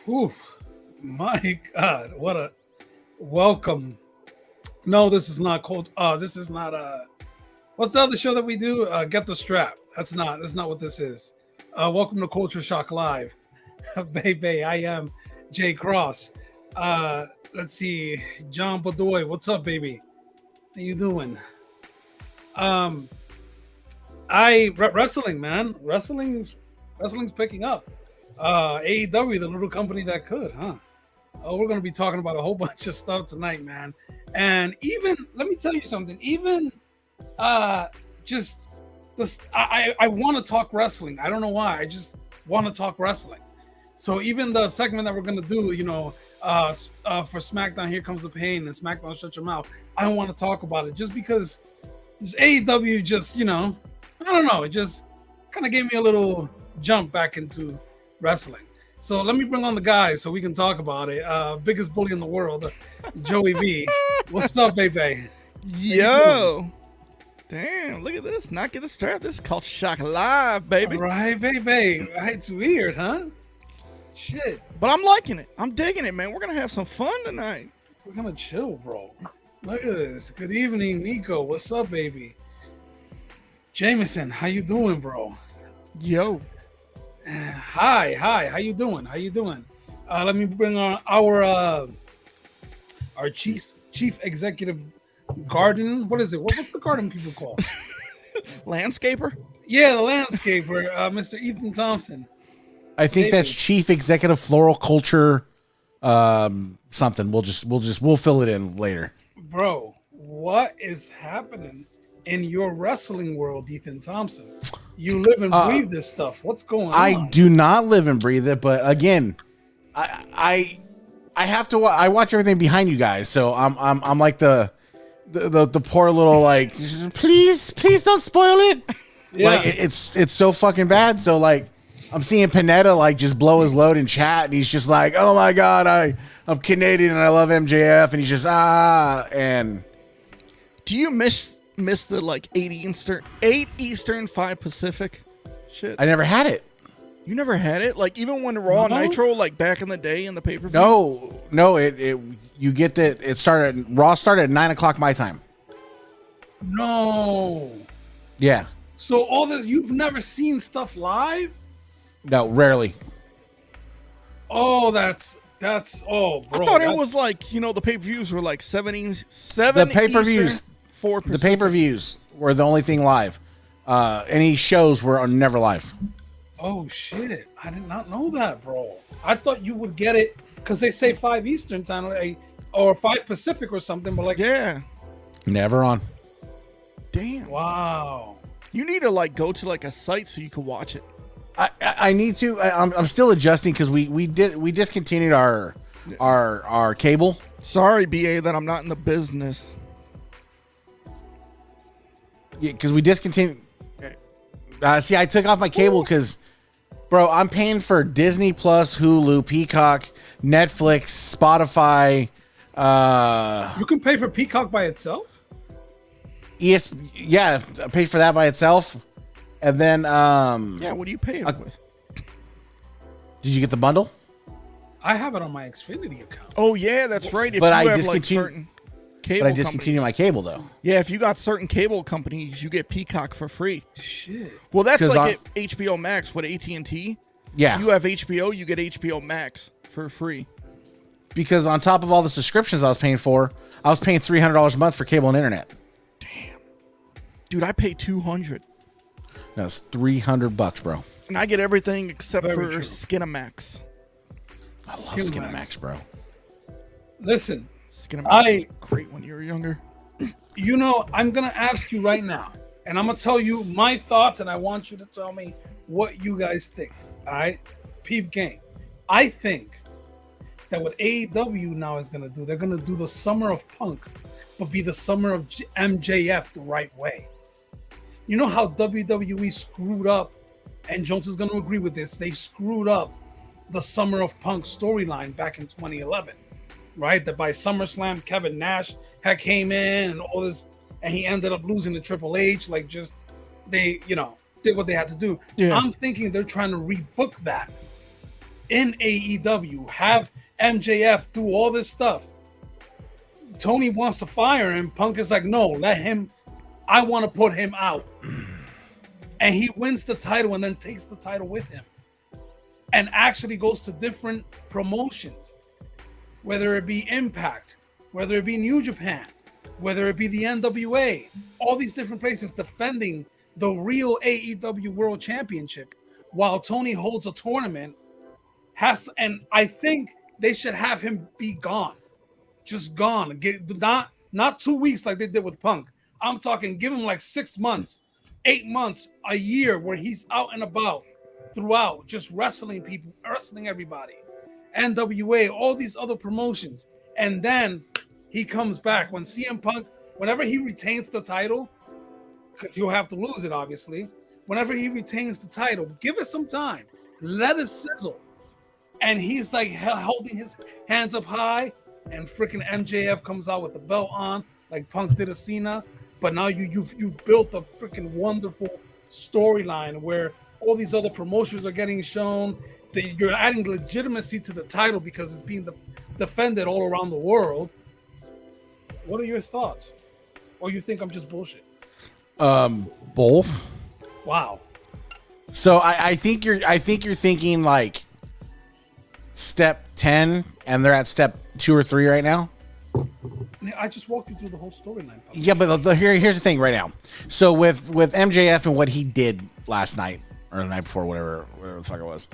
Whew, my God, what a welcome. No, this is not cold. This is not what's the other show that we do? Get the Strap. That's not what this is. Welcome to Culture Shock Live. Baby, I am Jay Cross. Let's see, John Bedoy, what's up, baby? How you doing? Wrestling, man. Wrestling's picking up. AEW, the little company that could, huh? Oh, we're going to be talking about a whole bunch of stuff tonight, man. And even, let me tell you something, even just this, I want to talk wrestling. I don't know why. I just want to talk wrestling. So even the segment that we're going to do, for SmackDown, Here Comes the Pain, and SmackDown, Shut Your Mouth, I don't want to talk about it just because this AEW just, I don't know, it just kind of gave me a little jump back into wrestling. So let me bring on the guys so we can talk about it. Biggest bully in the world, Joey B. What's up, baby? Yo. Damn, look at this. Not get the strap. This is called Shock Live, baby. All right, baby. It's weird, huh? Shit. But I'm liking it. I'm digging it, man. We're going to have some fun tonight. We're going to chill, bro. Look at this. Good evening, Nico. What's up, baby? Jameson, how you doing, bro? Yo. Hi. How you doing? Let me bring on our chief executive garden. What is it? What's the garden people call? Landscaper? Yeah, the landscaper, Mr. Ethan Thompson. I think that's Chief Executive Floral Culture something. We'll fill it in later. Bro, what is happening in your wrestling world, Ethan Thompson? You live and breathe this stuff. What's going on? I do not live and breathe it, but again, I have to. I watch everything behind you guys, so I'm like the poor little like, please don't spoil it. Yeah. Like it's so fucking bad. So like, I'm seeing Panetta like just blow his load in chat, and he's just like, oh my God, I'm Canadian and I love MJF, and he's just and. Do you miss the like 8 Eastern, 5 Pacific shit? I never had it. You never had it? Like even when Raw Nitro, like back in the day in the pay-per-view? No, you get that Raw started at 9:00 my time. No. Yeah. So all this, you've never seen stuff live? No, rarely. Oh, that's bro. I thought it was like, the pay-per-views were like 7 the pay-per-views. Eastern, 4 Pacific. The pay-per-views were the only thing live. Any shows were never live. Oh shit! I did not know that, bro. I thought you would get it because they say 5 Eastern time or 5 Pacific or something. But like, yeah, never on. Damn. Wow. You need to like go to like a site so you can watch it. I need to. I'm still adjusting because we discontinued our cable. Sorry, BA, that I'm not in the business. Yeah, because we discontinued. See, I took off my cable because, bro, I'm paying for Disney Plus, Hulu, Peacock, Netflix, Spotify. You can pay for Peacock by itself? Yeah, I paid for that by itself. And then, yeah, what are you paying with? Did you get the bundle? I have it on my Xfinity account. Oh, yeah, that's right. If but you I have like certain cable But I discontinued my cable, though. Yeah, if you got certain cable companies, you get Peacock for free. Shit. Well, that's like at HBO Max. What, AT&T? Yeah. If you have HBO, you get HBO Max for free. Because on top of all the subscriptions I was paying for, I was paying $300 a month for cable and internet. Damn. Dude, I pay $200. That's $300, bro. And I get everything except Very for true. Skinamax. I love Skinamax, bro. Listen, Skinamax was great when you were younger. I'm going to ask you right now, and I'm going to tell you my thoughts, and I want you to tell me what you guys think. All right? Peep game. I think that what AEW now is going to do, they're going to do the Summer of Punk, but be the Summer of MJF the right way. You know how WWE screwed up, and Jones is going to agree with this, they screwed up the Summer of Punk storyline back in 2011, right? That by SummerSlam, Kevin Nash had came in and all this, and he ended up losing to Triple H, like just, they, did what they had to do. Yeah. I'm thinking they're trying to rebook that in AEW, have MJF do all this stuff. Tony wants to fire him. Punk is like, no, let him. I want to put him out. And he wins the title and then takes the title with him. And actually goes to different promotions, whether it be Impact, whether it be New Japan, whether it be the NWA, all these different places defending the real AEW World Championship while Tony holds a tournament. And I think they should have him be gone. Just gone. Not 2 weeks like they did with Punk. I'm talking give him like 6 months, 8 months, a year where he's out and about throughout, just wrestling people, wrestling everybody. NWA, all these other promotions. And then he comes back when CM Punk, whenever he retains the title, because he'll have to lose it, obviously. Whenever he retains the title, give it some time. Let it sizzle. And he's like holding his hands up high, and freaking MJF comes out with the belt on, like Punk did a Cena. But now you've built a freaking wonderful storyline where all these other promotions are getting shown. That you're adding legitimacy to the title because it's being defended all around the world. What are your thoughts? Or you think I'm just bullshit? Both. Wow. So I think you're thinking like step 10 and they're at step 2 or 3 right now. I just walked you through the whole storyline. Yeah, but here's the thing right now. So with MJF and what he did last night or the night before, whatever the fuck it was,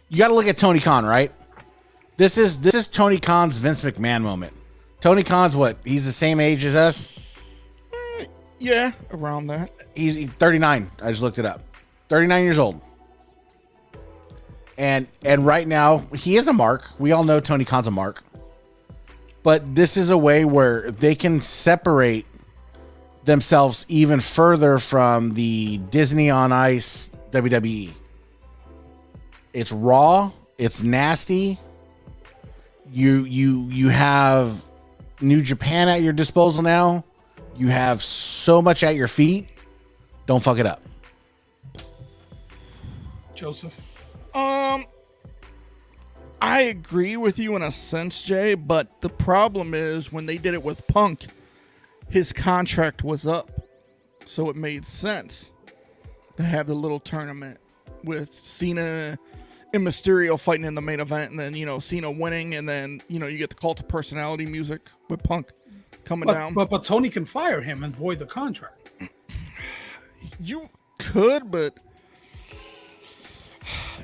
you got to look at Tony Khan, right? This is Tony Khan's Vince McMahon moment. Tony Khan's what? He's the same age as us. Yeah, around that. He's 39. I just looked it up. 39 years old. And right now he is a mark. We all know Tony Khan's a mark. But this is a way where they can separate themselves even further from the Disney on Ice WWE. It's raw. It's nasty. You have New Japan at your disposal now. You have so much at your feet. Don't fuck it up. Joseph. I agree with you in a sense, Jay, but the problem is when they did it with Punk, his contract was up. So it made sense to have the little tournament with Cena and Mysterio fighting in the main event, and then, Cena winning, and then, you get the Cult of Personality music with Punk coming down. But Tony can fire him and void the contract. You could, but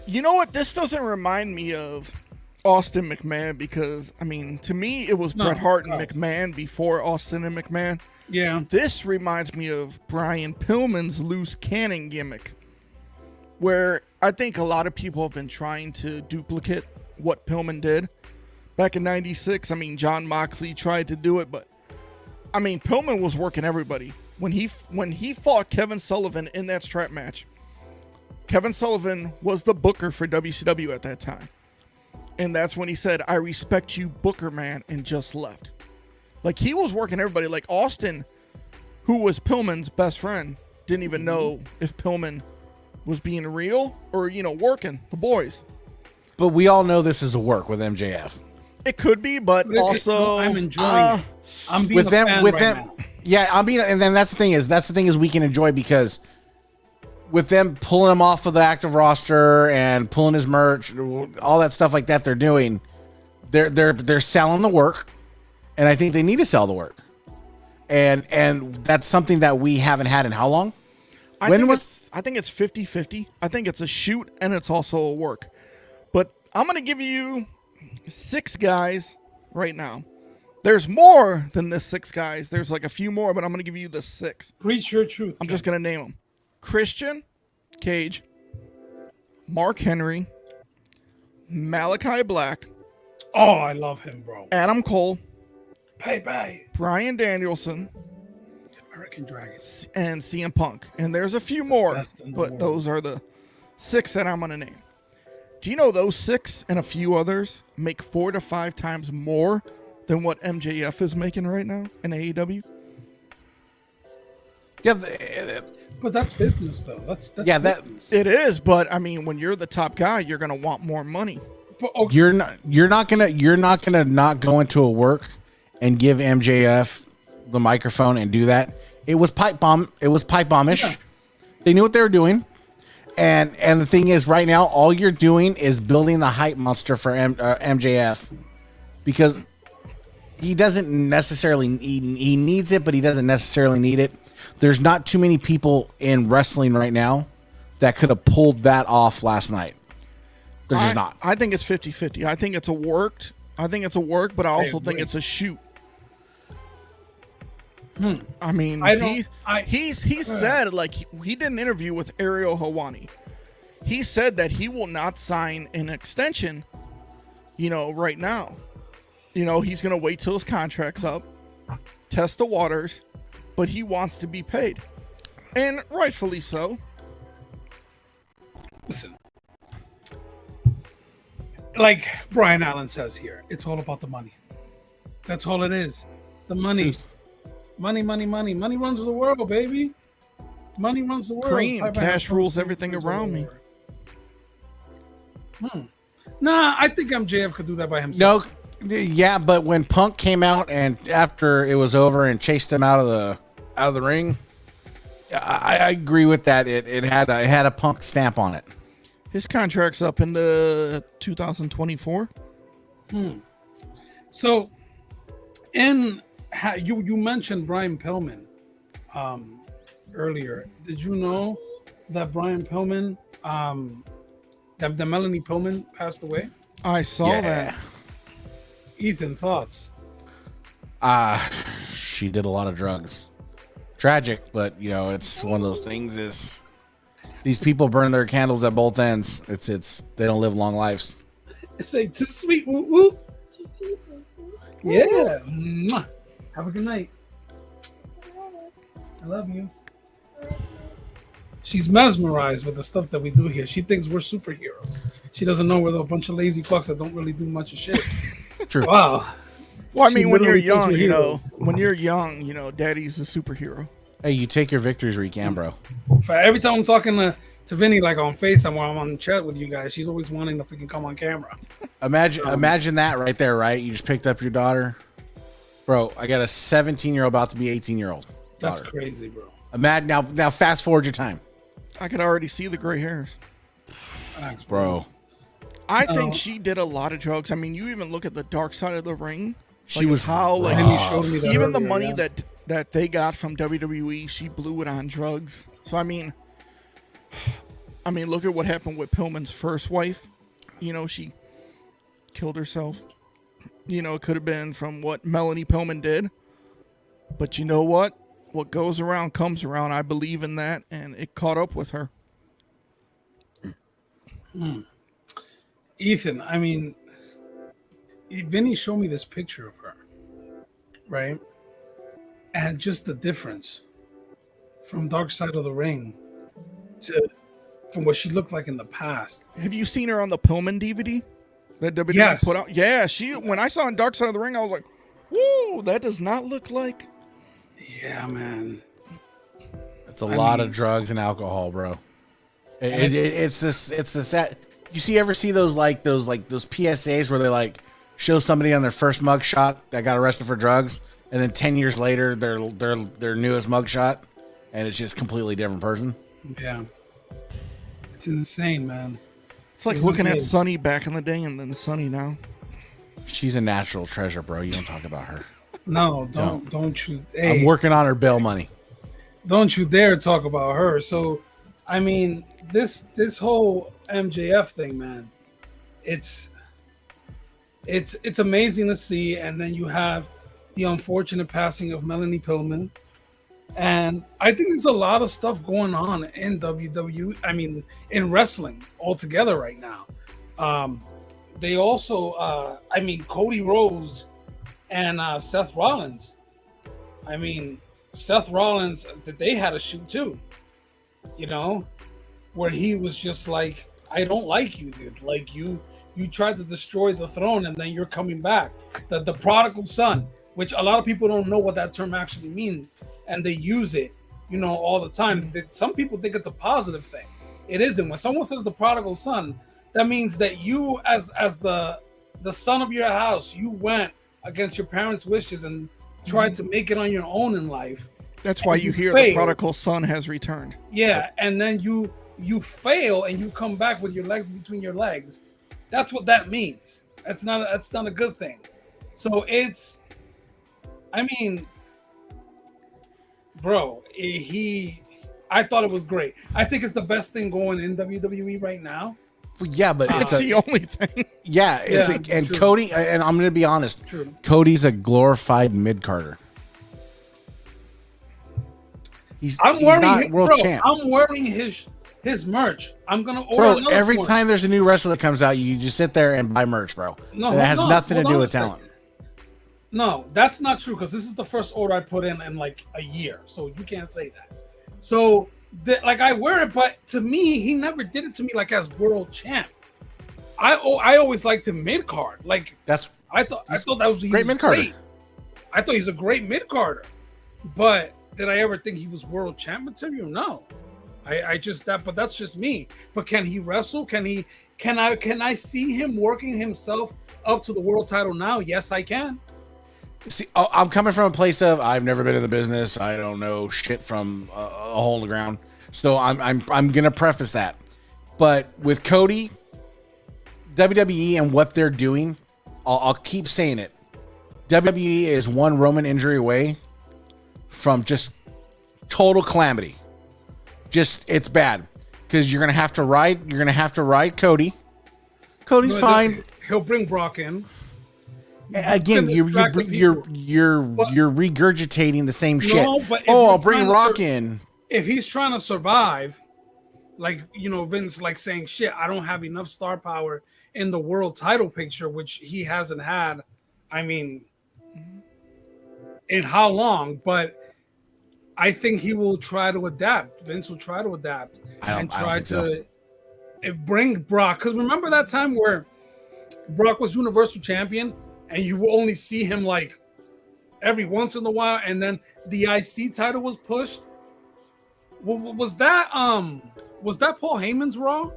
you know what? This doesn't remind me of Austin McMahon because, to me, it was Bret Hart and McMahon before Austin and McMahon. Yeah. This reminds me of Brian Pillman's loose cannon gimmick, where I think a lot of people have been trying to duplicate what Pillman did back in '96. John Moxley tried to do it, but Pillman was working everybody. When he fought Kevin Sullivan in that strap match, Kevin Sullivan was the booker for WCW at that time. And that's when he said, "I respect you, Booker man," and just left. Like, he was working everybody. Like, Austin, who was Pillman's best friend, didn't even know if Pillman was being real or, working the boys. But we all know this is a work with MJF. It could be, but also I'm enjoying it. I'm being with a them fan with right them now. Yeah, and then that's the thing is we can enjoy because with them pulling him off of the active roster and pulling his merch, all that stuff like that they're doing, they're selling the work, and I think they need to sell the work. And that's something that we haven't had in how long? I think it's 50-50. I think it's a shoot and it's also a work. But I'm going to give you 6 guys right now. There's more than this 6 guys. There's like a few more, but I'm going to give you the 6. Preach your truth. I'm just going to name them. Christian Cage, Mark Henry, Malachi Black. Oh, I love him, bro. Adam Cole. Bye. Bryan Danielson. American Dragons. And CM Punk. And there's a few more, but world. those are the 6 that I'm going to name. Do you know those 6 and a few others make 4 to 5 times more than what MJF is making right now in AEW? Yeah, But that's business, though. That's Yeah, business. It is, but I mean, when you're the top guy, you're gonna want more money. But, okay, you're not gonna not go into a work and give MJF the microphone and do that. It was pipe bomb. It was pipe bombish. Yeah. They knew what they were doing. And the thing is, right now, all you're doing is building the hype monster for MJF, because he doesn't necessarily he needs it, but he doesn't necessarily need it. There's not too many people in wrestling right now that could have pulled that off last night. There's just not. I think it's 50-50. I think it's a work, but I also think it's a shoot. I mean, he said, like, he did an interview with Ariel Helwani. He said that he will not sign an extension, right now. He's going to wait till his contract's up, test the waters, but he wants to be paid. And rightfully so. listen. Like Brian Allen says here, it's all about the money. That's all it is. The money. Money runs the world, baby. Money runs the world. Cream, cash rules everything around me. Nah, I think MJF could do that by himself. No, yeah, but when Punk came out and after it was over and chased him out of the ring, I agree with that. It had a Punk stamp on it. His contract's up in the 2024. So, you mentioned Brian Pillman earlier. Did you know that Brian Pillman, that Melanie Pillman passed away? I saw that. Ethan, thoughts? She did a lot of drugs. Tragic, but it's one of those things. Is these people burn their candles at both ends? It's they don't live long lives. Say too sweet. Woo woo. Yeah. Mwah. Have a good night. I love you. She's mesmerized with the stuff that we do here. She thinks we're superheroes. She doesn't know we're a bunch of lazy fucks that don't really do much of shit. True. Wow. Well, I She mean, when you're literally thinks young, we're heroes. daddy's a superhero. Hey, you take your victories where you can, bro. Every time I'm talking to Vinny, like on FaceTime while I'm on chat with you guys, she's always wanting to freaking come on camera. Imagine that right there, right? You just picked up your daughter. Bro, I got a 17-year-old about to be 18-year-old That's daughter. crazy, bro. Imagine now fast forward your time. I could already see the gray hairs. Thanks, Bro. I think she did a lot of drugs. I mean, you even look at the dark side of the ring. She was how rough. And you showed me that even the earlier, money yeah. that they got from WWE, she blew it on drugs. So I mean, look at what happened with Pillman's first wife. She killed herself. It could have been from what Melanie Pillman did. But you know what? What goes around comes around. I believe in that, and it caught up with her. Ethan, Vinny showed me this picture of her, right? And just the difference from Dark Side of the Ring from what she looked like in the past. Have you seen her on the Pillman DVD that WWE Yes. put out? Yeah, when I saw in Dark Side of the Ring, I was like, "Whoa, that does not look like." Yeah, man. It's a lot of drugs and alcohol, bro. It's this. You ever see those PSAs where they like show somebody on their first mugshot that got arrested for drugs, and then 10 years later their newest mugshot, and it's just a completely different person. Yeah. It's insane, man. It's like It looking really at is. Sunny back in the day and then Sunny now. She's a natural treasure, bro. You don't talk about her. No, don't you. Hey, I'm working on her bail money. don't you dare talk about her. So, this whole MJF thing, man, it's amazing to see. And then you have the unfortunate passing of Melanie Pillman, and I think there's a lot of stuff going on in WWE. In wrestling altogether right now. They also, Cody Rhodes and Seth Rollins. Seth Rollins, they had a shoot too, where he was just like, I don't like you, dude. Like you tried to destroy the throne and then you're coming back. The prodigal son, which a lot of people don't know what that term actually means, and they use it, all the time. That some people think it's a positive thing. It isn't. When someone says the prodigal son, that means that you, as the son of your house, you went against your parents' wishes and tried to make it on your own in life. That's why you hear the prodigal son has returned. Yeah, and then you fail and you come back with your legs between your legs. That's what that means. That's not a good thing. So bro, I thought it was great. I think it's the best thing going in WWE right now. Well, yeah, but it's the only thing. Yeah, and true. Cody, and I'm going to be honest, true. Cody's a glorified mid-carder. He's not world champ. I'm wearing his merch. I'm gonna order another every one. time there's a new wrestler that comes out, you just sit there and buy merch, bro. No, that has nothing to do with talent. No, that's not true, because this is the first order I put in like a year, so you can't say that. So, I wear it, but to me, he never did it to me like as world champ. I always liked him mid card. Like I thought that was great mid carder. I thought he's a great mid carder, but did I ever think he was world champ material? No. But that's just me. But can he wrestle? Can I see him working himself up to the world title now? Yes, I can. See, I'm coming from a place of I've never been in the business. I don't know shit from a hole in the ground. So I'm gonna preface that. But with Cody, WWE and what they're doing, I'll keep saying it. WWE is one Roman injury away from just total calamity. Just it's bad because you're gonna have to ride Cody. Cody's fine. He'll bring Brock in. Again, you're regurgitating the same shit. But I'll bring Rock in. If he's trying to survive, Vince saying shit, I don't have enough star power in the world title picture, which he hasn't had. I mean, in how long? But I think he will try to adapt. Vince will try to adapt bring Brock. Because remember that time where Brock was Universal Champion and you will only see him every once in a while, and then the IC title was pushed. Was that Paul Heyman's Raw?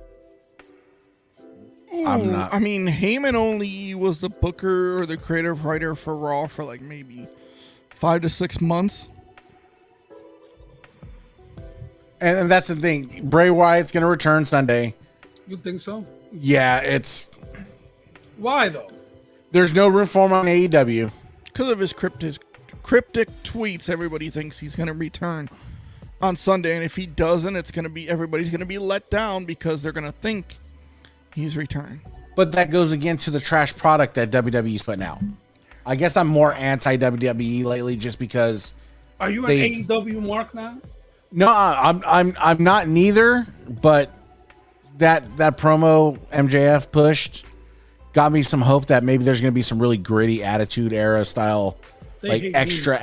I'm not. I mean, Heyman only was the booker or the creative writer for Raw for maybe 5 to 6 months. And that's the thing. Bray Wyatt's going to return Sunday. You think so? Yeah, it's... Why, though? There's no room for him on AEW. Because of his cryptic tweets, everybody thinks he's going to return on Sunday. And if he doesn't, everybody's going to be let down because they're going to think he's returning. But that goes again to the trash product that WWE's putting out. I guess I'm more anti-WWE lately just because... Are you an AEW mark now? No, I'm not neither, but that promo MJF pushed got me some hope that maybe there's going to be some really gritty Attitude Era style, extra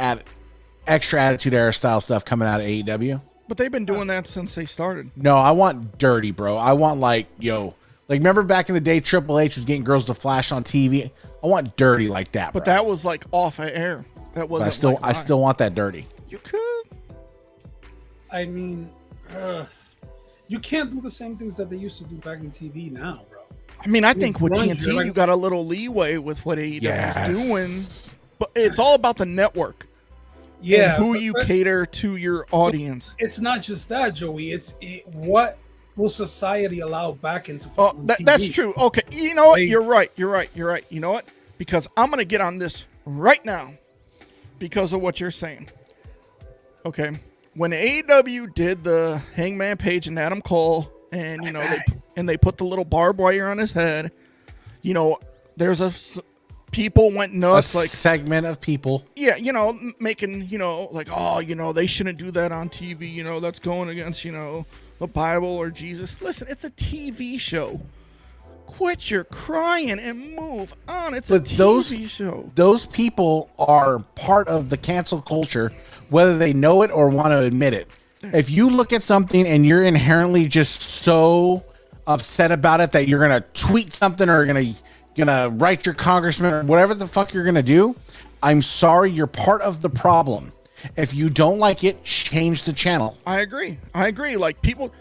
Attitude Era style stuff coming out of AEW. But they've been doing that since they started. No, I want dirty, bro. I want remember back in the day Triple H was getting girls to flash on TV? I want dirty like that, But bro. that was off of air. That wasn't. I still want that dirty. You could. I mean, you can't do the same things that they used to do back in TV now, bro. I mean, I think with TNT, you got a little leeway with what AEW is doing, but it's all about the network. Yeah, and who you cater to your audience. It's not just that, Joey. What will society allow back into TV? That's true. Okay, you know what? You're right. You know what? Because I'm going to get on this right now because of what you're saying. Okay. When AEW did the Hangman Page and Adam Cole, and they put the little barbed wire on his head, people went nuts. A segment of people. Yeah, making they shouldn't do that on TV. That's going against the Bible or Jesus. Listen, it's a TV show. Quit your crying and move on. It's a TV show. Those people are part of the cancel culture, whether they know it or want to admit it. If you look at something and you're inherently just so upset about it that you're gonna tweet something or gonna write your congressman or whatever the fuck you're gonna do, I'm sorry, you're part of the problem. If you don't like it, change the channel. I agree. Like people,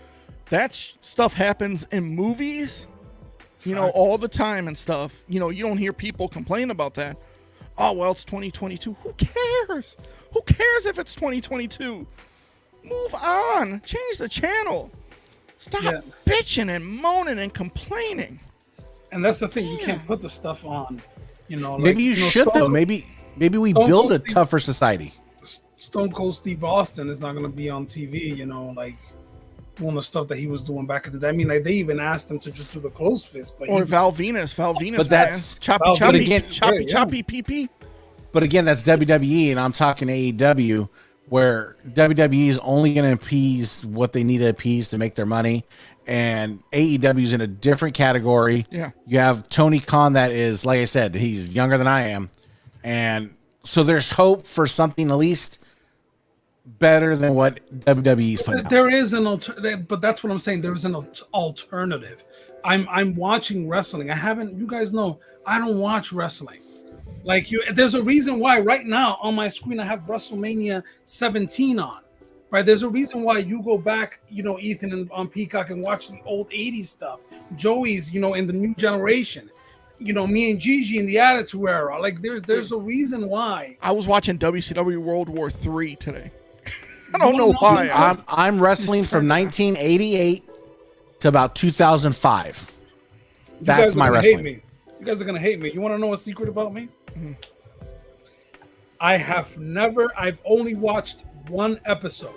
that stuff happens in movies, you know, all the time and stuff. You know, you don't hear people complain about that. Oh, well, it's 2022. Who cares? Who cares if it's 2022? Move on. Change the channel. Stop bitching and moaning and complaining. And that's the thing. You can't put the stuff on. You know, like, maybe you should though. Maybe we build a tougher society. Stone Cold Steve Austin is not going to be on TV. You know, like doing the stuff that he was doing back in the day. I mean, like they even asked him to just do the closed fist. But Val Venus. But that's choppy pee pee. But again, that's WWE, and I'm talking AEW, where WWE is only going to appease what they need to appease to make their money, and AEW is in a different category. Yeah, you have Tony Khan that is, like I said, he's younger than I am, and so there's hope for something at least better than what WWE's putting out. There is an alternative, but that's what I'm saying. There is an alternative. I'm watching wrestling. You guys know, I don't watch wrestling. Like there's a reason why right now on my screen I have WrestleMania 17 on, right? There's a reason why you go back, you know, Ethan on Peacock and watch the old 80s stuff. Joey's, you know, in the new generation. You know, me and Gigi in the Attitude Era. Like there's a reason why. I was watching WCW World War III today. I don't know why. I'm wrestling from 1988 to about 2005. That's my wrestling. You guys are gonna hate me. You want to know a secret about me? Mm-hmm. I've only watched one episode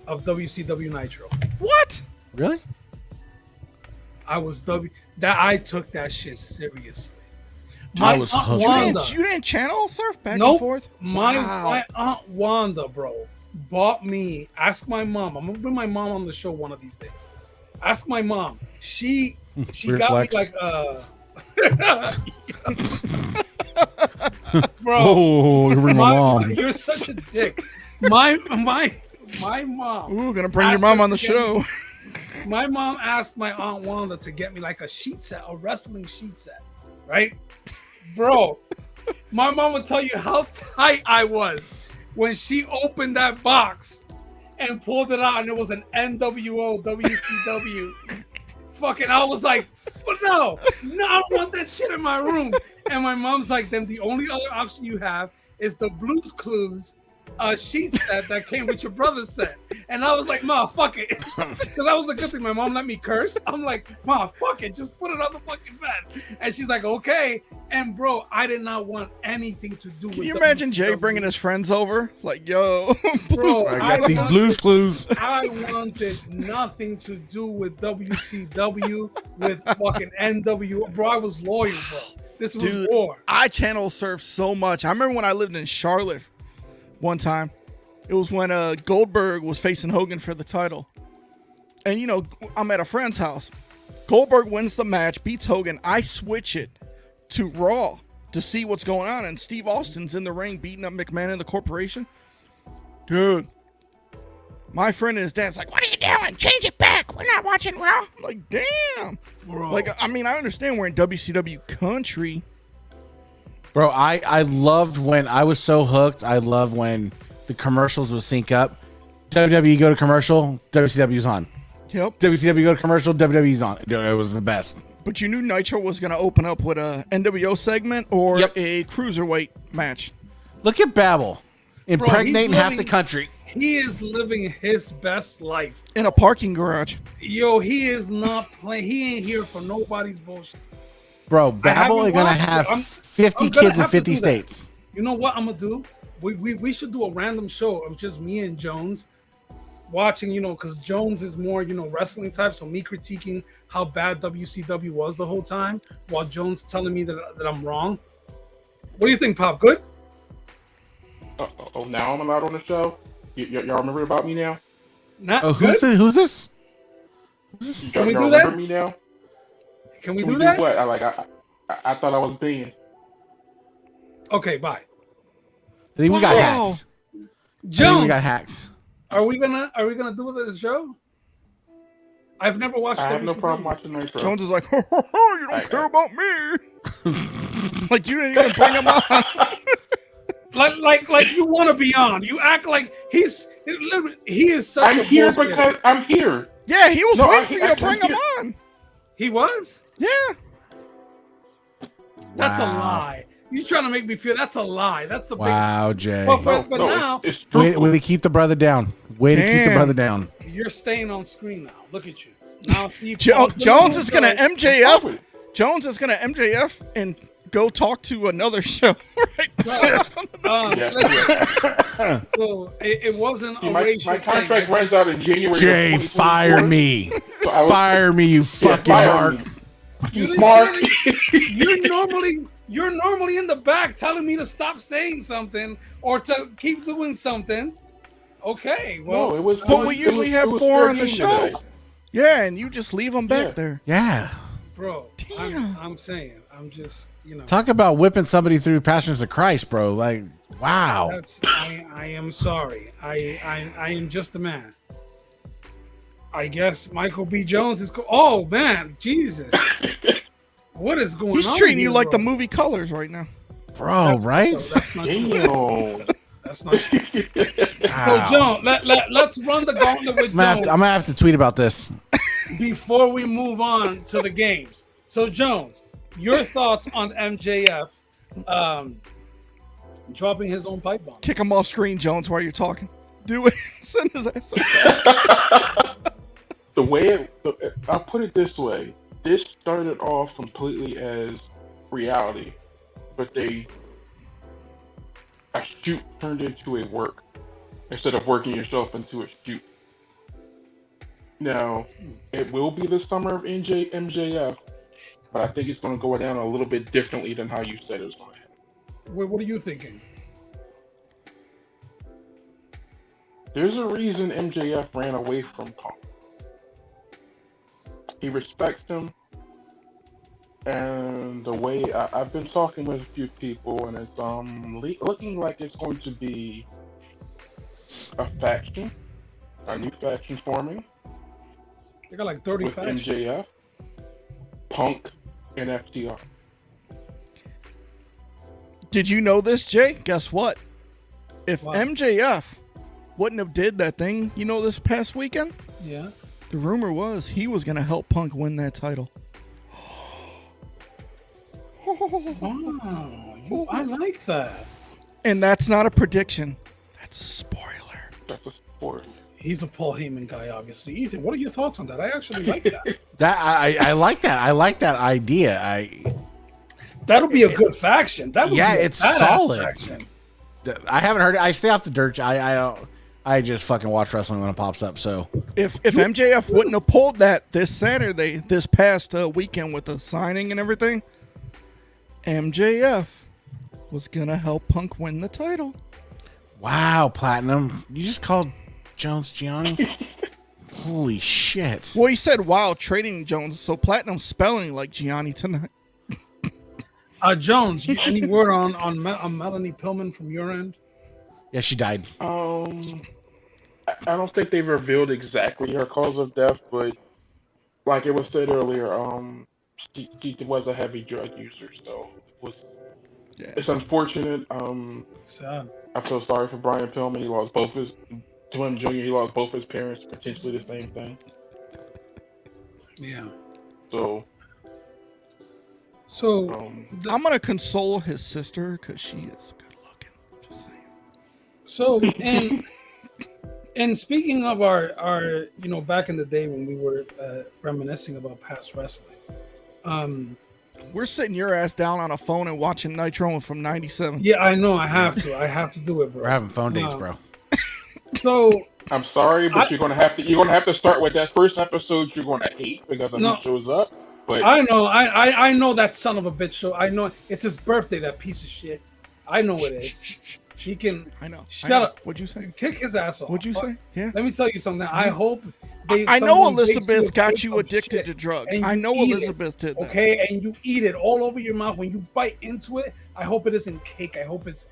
of WCW Nitro. What? Really? I took that shit seriously. I was hooked. You didn't channel surf back and forth? My Aunt Wanda, bro, bought me. Ask my mom. I'm gonna bring my mom on the show one of these days. Ask my mom. She got me like bro. Oh, you're bringing my mom. You're such a dick. My mom. Ooh, gonna bring your mom on the show. My mom asked my Aunt Wanda to get me like a sheet set, a wrestling sheet set, right? Bro, my mom would tell you how tight I was when she opened that box and pulled it out, and it was an NWO WCW. Fucking, I was like, no, I don't want that shit in my room. And my mom's like, then the only other option you have is the Blues Clues sheet set that came with your brother's set. And I was like, ma, fuck it. Because that was the good thing. My mom let me curse. I'm like, ma, fuck it. Just put it on the fucking bed. And she's like, okay. And bro, I did not want anything to do with Can you imagine Jay bringing his friends over? Like, yo, bro, I got these Blues Clues. I wanted nothing to do with WCW, with fucking NWO. Bro, I was loyal, bro. This was war. I channel surfed so much. I remember when I lived in Charlotte one time. It was when Goldberg was facing Hogan for the title. And, you know, I'm at a friend's house. Goldberg wins the match, beats Hogan. I switch it to Raw to see what's going on. And Steve Austin's in the ring beating up McMahon and the Corporation. Dude, my friend and his dad's like, what are you doing? Change it back. We're not watching Raw. I'm like, damn. Bro. Like, I mean, I understand we're in WCW country. Bro, I loved when I was so hooked. I love when the commercials would sync up. WWE go to commercial, WCW's on. Yep. WCW go to commercial, WWE's on. It was the best. But you knew Nitro was going to open up with a NWO segment or a cruiserweight match. Look at Babel, impregnating half the country. He is living his best life in a parking garage. Yo, he is not playing. He ain't here for nobody's bullshit. Bro, Babel are going to have 50 kids in 50 states. You know what I'm going to do? We should do a random show of just me and Jones watching, you know, because Jones is more, you know, wrestling type. So me critiquing how bad WCW was the whole time while Jones telling me that I'm wrong. What do you think, Pop? Good? Oh, now I'm allowed on the show? Y'all remember about me now? Who's this? Can we do that? Me now? Can we do that? What? I thought I was banned. Okay, bye. I think we got hacked. Jones, we got hacked. Are we gonna do the show? I've never watched. I have no problem watching Nitro. Jones is like, you don't care about me. Like you didn't even bring him on. Like you want to be on. You act like he is such I'm a here bullshitter. because I'm here. Yeah, he was No, waiting I- for you I- to bring I- him on. He was? Yeah. That's a Wow. lie. You trying to make me feel that's a lie. That's the Wow, Jay. But No, now it's true. Way to keep the brother down. Way to keep the Damn. brother down. you're staying on screen now. Look at you. Now Steve Jones is gonna MJF. Wait. Jones is gonna MJF and go talk to another show. Right. Yeah. So it wasn't a My racial contract thing. runs out in January. Jay, of 2024, fire me. so I was- Fire me, you fucking fire mark. me. You didn't Smart. say that. You're normally in the back telling me to stop saying something or to keep doing something. Okay, well, No, it was. But we usually have it was 4 fair on the game show. today. Yeah, and you just leave them back Yeah. there. Yeah. bro, Damn. I'm saying, I'm just, Talk about whipping somebody through Passions of Christ, bro. Like, wow. I am sorry. I am just a man. I guess Michael B. Jones is. Oh man, Jesus! What is going on? He's treating you here, like bro? the movie Colors right now. Bro, right? That's not true. Damn. That's not true. Wow. So, Jones, let's run the gauntlet with I'm gonna Jones have to tweet about this. before we move on to the games. So, Jones, your thoughts on MJF dropping his own pipe bomb? Kick him off screen, Jones, while you're talking. Do it. Send his ass up. The way I'll put it this way, this started off completely as reality, but a shoot turned into a work instead of working yourself into a shoot. Now, it will be the summer of MJF, but I think it's going to go down a little bit differently than how you said it was going to happen. What are you thinking? There's a reason MJF ran away from Punk. He respects him, and the way I've been talking with a few people, and it's looking like it's going to be a new faction forming They got like 30 with factions. MJF, Punk, and FTR. Did you know this, Jay? Guess what? If What? MJF wouldn't have did that thing, this past weekend, Yeah. the rumor was he was going to help Punk win that title. Wow, I like that. And that's not a prediction. That's a spoiler. That's a sport. He's a Paul Heyman guy, obviously. Ethan, what are your thoughts on that? I actually like that. That I like that. I like that idea. That'll be a good faction. That would Yeah, be a it's badass solid. faction. I haven't heard it. I stay off the dirt. I don't. I just fucking watch wrestling when it pops up. So If MJF wouldn't have pulled that this Saturday, this past weekend with the signing and everything, MJF was going to help Punk win the title. wow, Platinum, you just called Jones Gianni. Holy shit! Well, he said, wow, trading Jones. So Platinum's spelling like Gianni tonight. Jones, any word on Melanie Pillman from your end? Yeah, she died. I don't think they've revealed exactly her cause of death, but like it was said earlier, she was a heavy drug user, so it's unfortunate. Sad. I feel sorry for Brian Pillman. He lost both to him Jr. He lost both his parents, potentially the same thing. Yeah. So So I'm going to console his sister because she is good looking. Just saying. So and speaking of our back in the day when we were reminiscing about past wrestling, We're sitting your ass down on a phone and watching Nitro from '97. yeah, I know I have to do it, bro. We're having phone dates, bro. So I'm sorry, but you're gonna have to start with that first episode you're gonna hate because of who shows up. But I know that son of a bitch. So I know it's his birthday. That piece of shit. I know it is. He can. I know. Shut up. What'd you say? Kick his ass off. What'd you say? Yeah. Let me tell you something. I hope. I know someone bakes Elizabeth a got cake you of addicted shit to drugs. and I you know eat Elizabeth did that. Okay, and you eat it all over your mouth. When you bite into it, I hope it isn't cake. I hope it's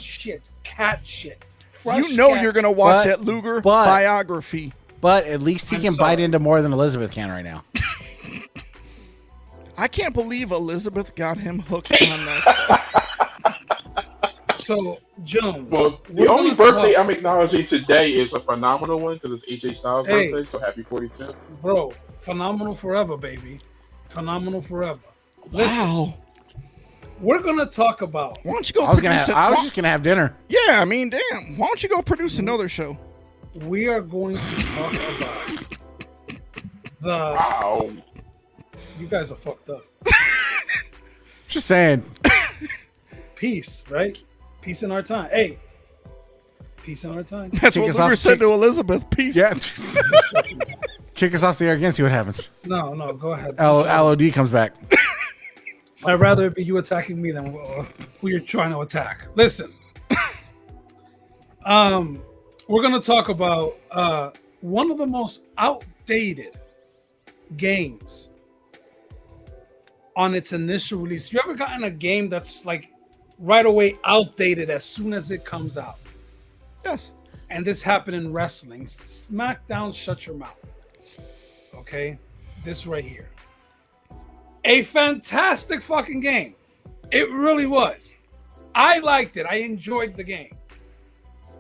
shit, cat shit. Fresh You know cat you're gonna shit. watch But- that Luger but- biography. But at least he I'm can sorry. bite into more than Elizabeth can right now. I can't believe Elizabeth got him hooked on that. So, Jones. Well, we're the only gonna birthday talk- I'm acknowledging today is a phenomenal one because it's AJ Styles' Hey. birthday. So happy 42. Bro, phenomenal forever, baby. Phenomenal forever. Listen, Wow. we're gonna talk about. Why don't you go? I was just gonna have dinner. Yeah, I mean, damn. Why don't you go produce another show? We are going to talk about the. Wow. You guys are fucked up. Just saying. Peace, right? Peace in our time. Hey, peace in our time. That's Kick what us Luger off- said kick- to Elizabeth. Peace. Yeah. Kick us off the air again. See what happens. No, go ahead. LOD comes back. I'd rather it be you attacking me than who you're trying to attack. Listen, we're gonna talk about one of the most outdated games on its initial release. You ever gotten a game that's like right away outdated as soon as it comes out? Yes. And this happened in wrestling. SmackDown, shut your mouth. Okay, this right here. A fantastic fucking game. It really was. I liked it. I enjoyed the game.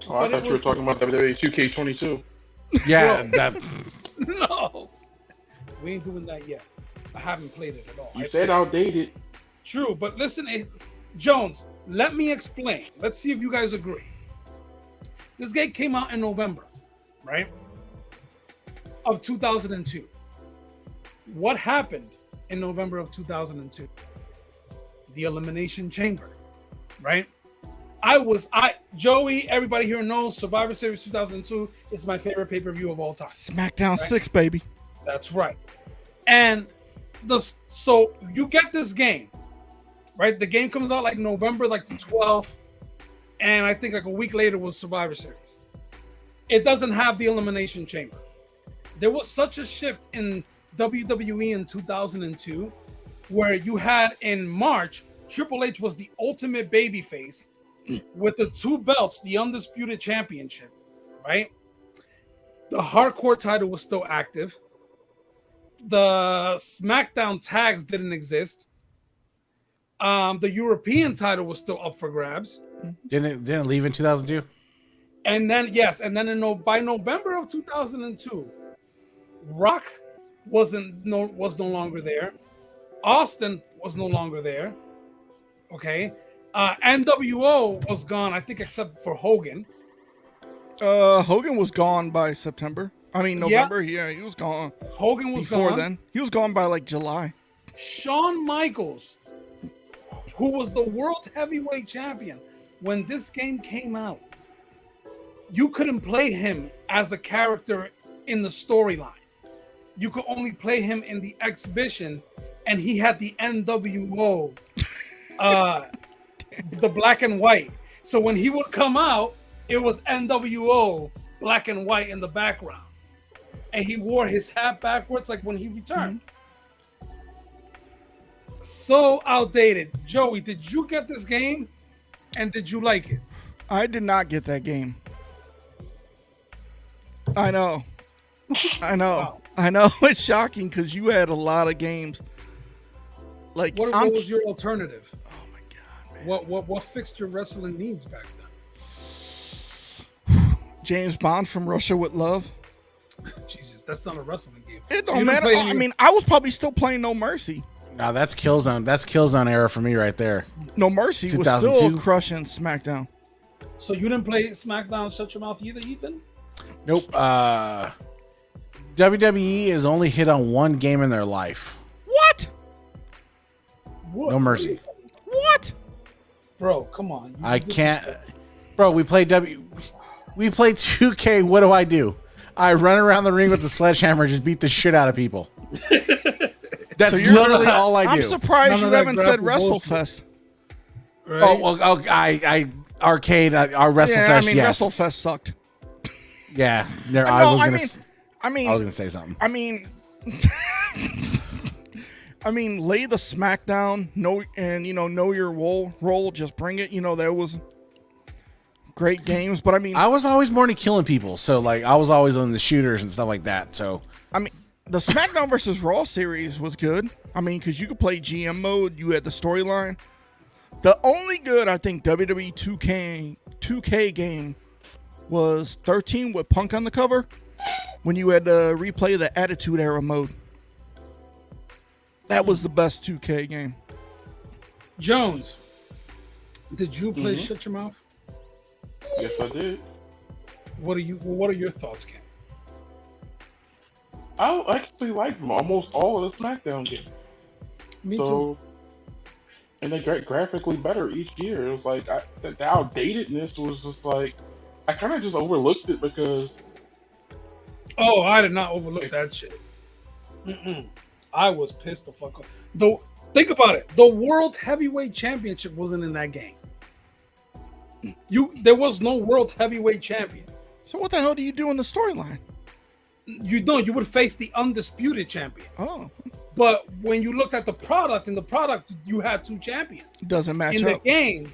Oh, I But it thought you were was- talking about WWE 2K22. Yeah. That. No, we ain't doing that yet. I haven't played it at all. You said outdated. True, but listen, Jones, let me explain. Let's see if you guys agree. This game came out in November, right? Of 2002. What happened in November of 2002? The Elimination Chamber, right? Joey, everybody here knows Survivor Series 2002 is my favorite pay-per-view of all time. SmackDown 6, baby. That's right. And so you get this game, right? The game comes out like November, like the 12th, and I think like a week later was Survivor Series. It doesn't have the Elimination Chamber. There was such a shift in WWE in 2002, where you had in March, Triple H was the ultimate babyface with the 2 belts, the Undisputed Championship, right? The Hardcore title was still active. The SmackDown tags didn't exist. The European title was still up for grabs. Didn't it leave in 2002? And then by November of 2002, Rock was no longer there. Austin was no longer there. Okay. NWO was gone, I think, except for Hogan. Hogan was gone by September. I mean, November. Yeah, he was gone. Hogan was Before gone. then, he was gone by like July. Shawn Michaels, who was the world heavyweight champion when this game came out, you couldn't play him as a character in the storyline. You could only play him in the exhibition, and he had the NWO, the black and white. So when he would come out, it was NWO black and white in the background. And he wore his hat backwards like when he returned. So outdated. Joey, did you get this game? And did you like it? I did not get that game. I know. Wow. I know. It's shocking because you had a lot of games. Like, What was your alternative? Oh my god, man. What fixed your wrestling needs back James Bond from Russia with Love. then? Jesus, that's not a wrestling game. It You don't didn't matter. play I mean, I was probably still playing No Mercy. No, that's Killzone. That's Killzone era for me right there. No Mercy was 2002? still crushing SmackDown. So you didn't play SmackDown Shut Your Mouth either, Ethan? Nope. WWE has only hit on one game in their life. What? What? No Mercy. What? Bro, come on. I can't. Bro, we play 2K. What do? I run around the ring with the sledgehammer and just beat the shit out of people. That's So you're- literally all I do. I'm surprised None you of that haven't said grapple bullshit. WrestleFest. Right? Oh, well, I arcade, our WrestleFest, Yeah, I mean, yes. WrestleFest sucked. Yeah, there, No, I was I gonna. mean- I mean, I was gonna say something. I mean, lay the SmackDown, know your role, just bring it. There was great games, but I mean, I was always more into killing people, so like I was always on the shooters and stuff like that. So the SmackDown versus Raw series was good. I mean, because you could play GM mode, you had the storyline. The only good, I think, WWE 2K game was 13 with Punk on the cover when you had to replay the Attitude Era mode. That was the best 2K game. Jones, did you play Shut Your Mouth? Yes, I did. What are your thoughts, Cam? I actually like almost all of the SmackDown games. Me too. And they get graphically better each year. It was like the outdatedness was just like I kind of just overlooked it because. Oh, I did not overlook that shit. I was pissed the fuck off. Though, think about it. The World Heavyweight Championship wasn't in that game. There was no World Heavyweight Champion. So what the hell do you do in the storyline? You would face the undisputed champion. Oh. But when you looked at the product, in the product, you had 2 champions. It doesn't match in up. In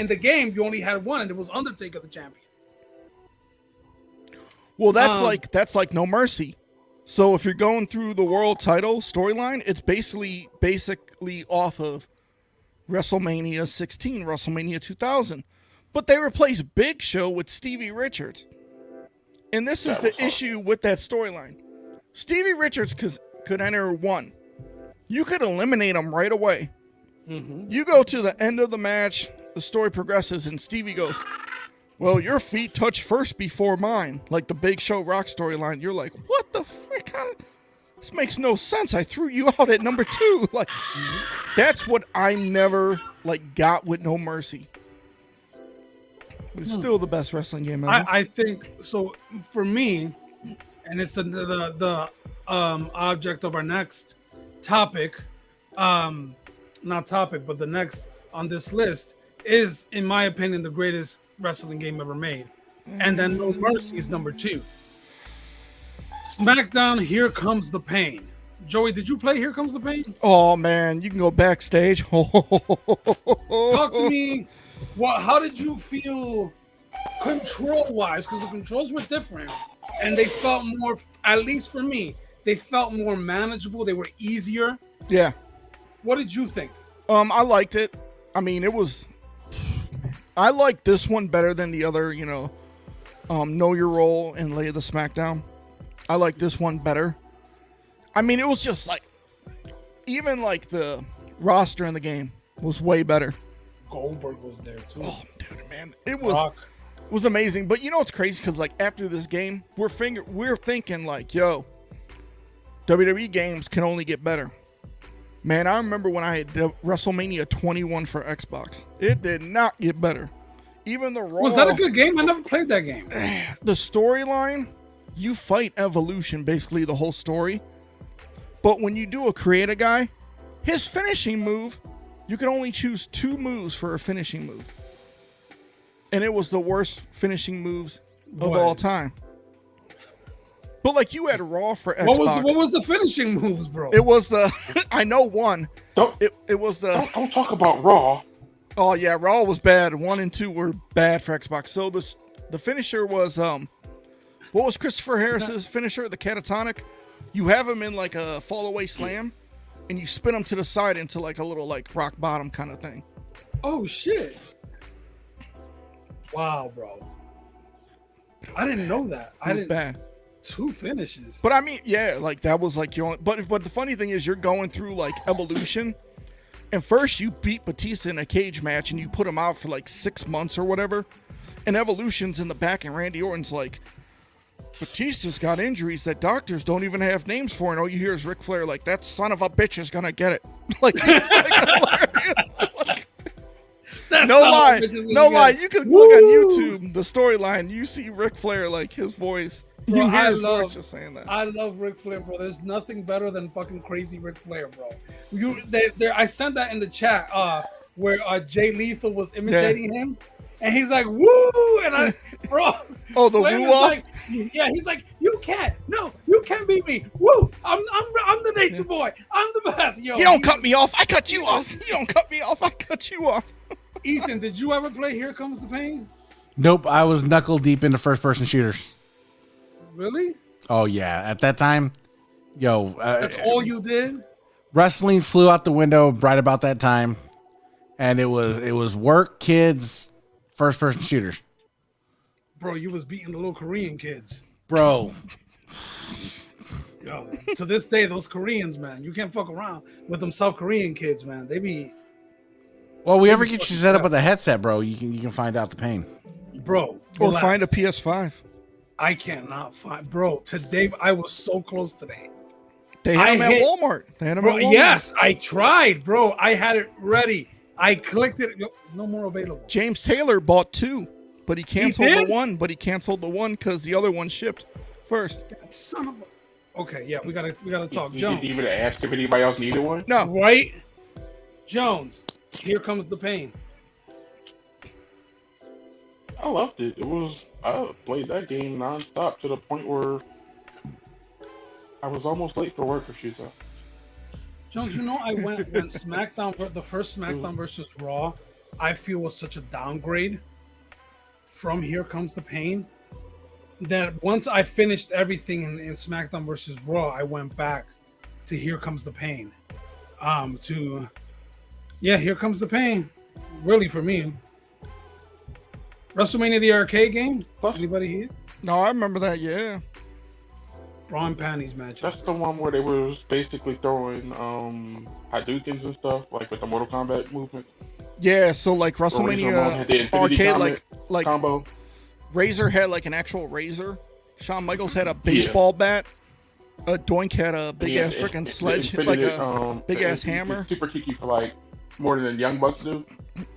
the game, you only had one, and it was Undertaker the champion. Well, that's like No Mercy. So if you're going through the world title storyline, it's basically off of WrestleMania 16, WrestleMania 2000. But they replaced Big Show with Stevie Richards. And this is the issue with that storyline. Stevie Richards could enter 1. You could eliminate him right away. You go to the end of the match, the story progresses, and Stevie goes, well, your feet touch first before mine. Like the Big Show Rock storyline. You're like, what the frick? This makes no sense. I threw you out at number 2. Like, that's what I never got with No Mercy. But it's still the best wrestling game ever. I think so. For me, and it's the object of our next topic, not topic, but the next on this list is, in my opinion, the greatest wrestling game ever made. And then No Mercy is number 2. SmackDown, Here Comes the Pain. Joey, did you play Here Comes the Pain? Oh man, you can go backstage. Talk to me. How did you feel control-wise? Because the controls were different, and they felt more, at least for me, they felt more manageable. They were easier. Yeah. What did you think? I liked it. I mean, I liked this one better than the other, Know Your Role and Lay of the SmackDown. I like this one better. I mean, it was just even the roster in the game was way better. Goldberg was there too. Oh, dude, man, it was amazing. But you know what's crazy? Because after this game, we're thinking yo, WWE games can only get better. Man, I remember when I had WrestleMania 21 for Xbox. It did not get better. Even the Raw. Was that a good game? I never played that game. The storyline, you fight Evolution, basically the whole story. But when you do a create-a guy, his finishing move, you can only choose 2 moves for a finishing move. And it was the worst finishing moves of all time. But you had Raw for Xbox. What was the finishing moves, bro? It was the I know one. Don't talk about Raw. Oh yeah, Raw was bad. 1 and 2 were bad for Xbox. So the finisher was what was Christopher Harris's finisher? The catatonic. You have him in a fall away slam, and you spin him to the side into a little rock bottom kind of thing. Oh shit! Wow, bro. I didn't know that. I didn't. Bad. 2 finishes. But I mean, yeah, that was your only. But the funny thing is, you're going through Evolution, and first you beat Batista in a cage match, and you put him out for 6 months or whatever, and Evolution's in the back, and Randy Orton's Batista's got injuries that doctors don't even have names for, and all you hear is Ric Flair that son of a bitch is gonna get it. No lie. You can look on YouTube the storyline. You see Ric Flair his voice. Bro, you hear his voice just saying that. I love Ric Flair, bro. There's nothing better than fucking crazy Ric Flair, bro. I sent that in the chat where Jay Lethal was imitating him. And he's like, woo! And bro. Oh, the woo off? He's like, you can't beat me. Woo! I'm the nature boy. I'm the best. Yo, you don't cut me off. I cut you off. You don't cut me off. I cut you off. Ethan, did you ever play Here Comes the Pain? Nope. I was knuckle deep into first-person shooters. Really? Oh, yeah. At that time, that's all you did? Wrestling flew out the window right about that time. and it was work, kids, first person shooters. Bro, you was beating the little Korean kids. Bro. Yo, to this day, those Koreans, man, you can't fuck around with them South Korean kids, man. They be. Well, we ever get you set up with a headset, bro, you can find out the pain. Bro, Or relax. find a PS5. I cannot find, bro. Today I was so close today. They had them at Walmart. Bro, yes, I tried, bro. I had it ready. I clicked it. No more available. James Taylor bought 2, but he canceled did? the one. But he canceled the one because the other one shipped first. That son of a. Okay, yeah, we gotta talk. You Jones, didn't even ask if anybody else needed one. No, right? Jones, here comes the pain. I loved it. I played that game nonstop to the point where I was almost late for work a few times. Jones, you know I went when SmackDown, the first SmackDown versus Raw, I feel was such a downgrade from Here Comes the Pain that once I finished everything in SmackDown versus Raw, I went back to Here Comes the Pain. Here Comes the Pain. Really for me. WrestleMania the arcade game? Anybody here? no, I remember that. Yeah, Bra and panties matches. That's the one where they was basically throwing Hadoukens and stuff, like with the Mortal Kombat movement. yeah. So like Or Razor Ramon had the WrestleMania Infinity arcade, Gauntlet like combo. Razor had like an actual razor. Shawn Michaels had a baseball bat. Doink had a big ass freaking sledge, like a big ass hammer. Super kicky for like more than Young Bucks do.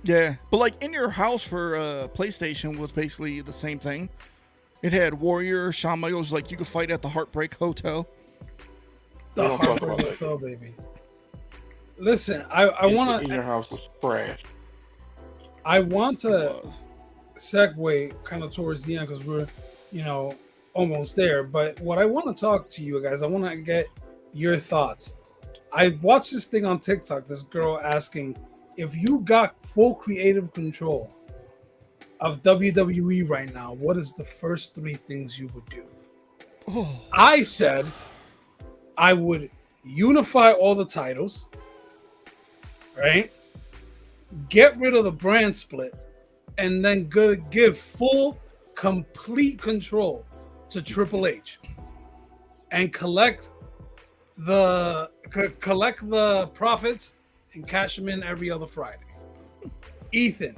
Yeah, but like in your house for PlayStation was basically the same thing. It had Warrior, Shawn Michaels, like you could fight at the Heartbreak Hotel. The We don't talk Heartbreak about that. Hotel, baby. Listen, I want In your to house was trash. segue kind of towards the end because we're, almost there. But what I want to talk to you guys, I want to get your thoughts. I watched this thing on TikTok. This girl asking if you got full creative control of WWE right now, what is the first 3 things you would do? Oh. I said I would unify all the titles, right? Get rid of the brand split, and then give full, complete control to Triple H, and collect the profits and cash them in every other Friday. Ethan,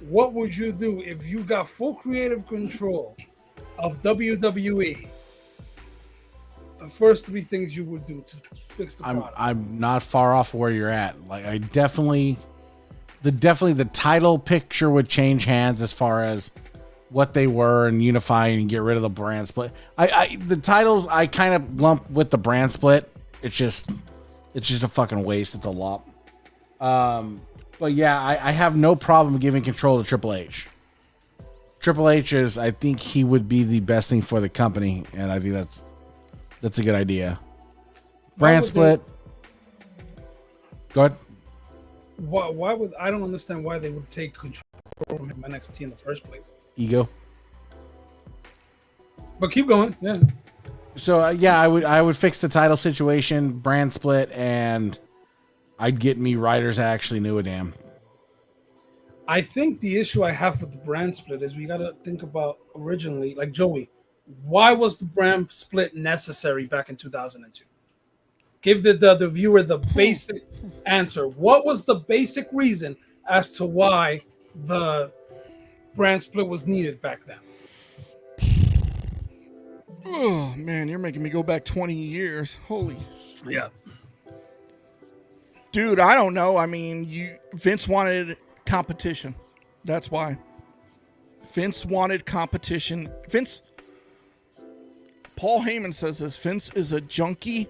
what would you do if you got full creative control of WWE? The first 3 things you would do to fix the product. I'm not far off where you're at. Like I definitely the title picture would change hands as far as what they were and unifying and get rid of the brand split. The titles I kind of lump with the brand split. It's just a fucking waste. It's a lot. But yeah, I have no problem giving control to Triple H. Triple H I think he would be the best thing for the company, and I think that's a good idea. Brand split. Go ahead. Why would I don't understand why they would take control from NXT in the first place? Ego. But keep going, yeah. So I would fix the title situation, brand split, and I'd get me writers that actually knew a damn. I think the issue I have with the brand split is we got to think about originally, like Joey, why was the brand split necessary back in 2002? Give the viewer the basic answer. What was the basic reason as to why the brand split was needed back then? Oh man, you're making me go back 20 years. Holy. Yeah. Dude, I don't know. I mean, Vince wanted competition. That's why. Vince wanted competition. Paul Heyman says this. Vince is a junkie